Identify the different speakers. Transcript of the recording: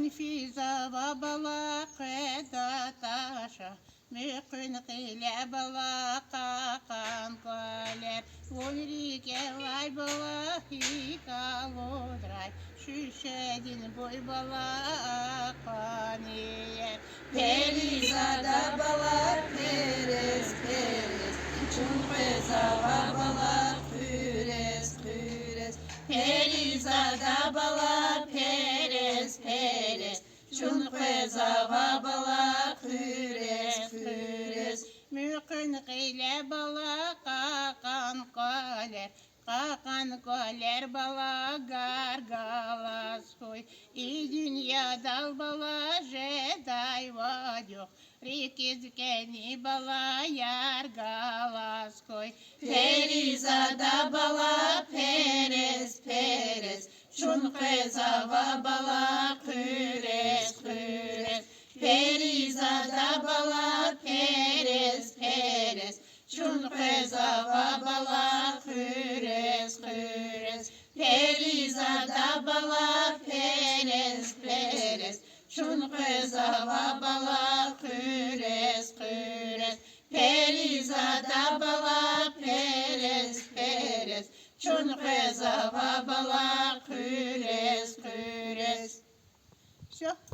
Speaker 1: Konfiza babala keda taşa Mükün kile bala kakan koler Ulrike lay bala hikalodray Şüşedin boy bala kaniye
Speaker 2: Perizada balar peres peres Çunpeza balar püres püres
Speaker 1: Perizada balar peres peres
Speaker 2: Çunpeza balar püres püres
Speaker 1: Mükün kile bala kakan koler Kakan koler bala gargalas koy И dünyada bala jeday vadyok Rikizkeni bala yargalas koy
Speaker 2: Perizada balar peres peres Çunpeza balar püres püres Perizada balar peres peres Çunpeza balar püres püres Perizada balar peres peres Çunpeza balar püres püres Perizada balar peres peres Çunpeza balar püres püres.
Speaker 1: Все.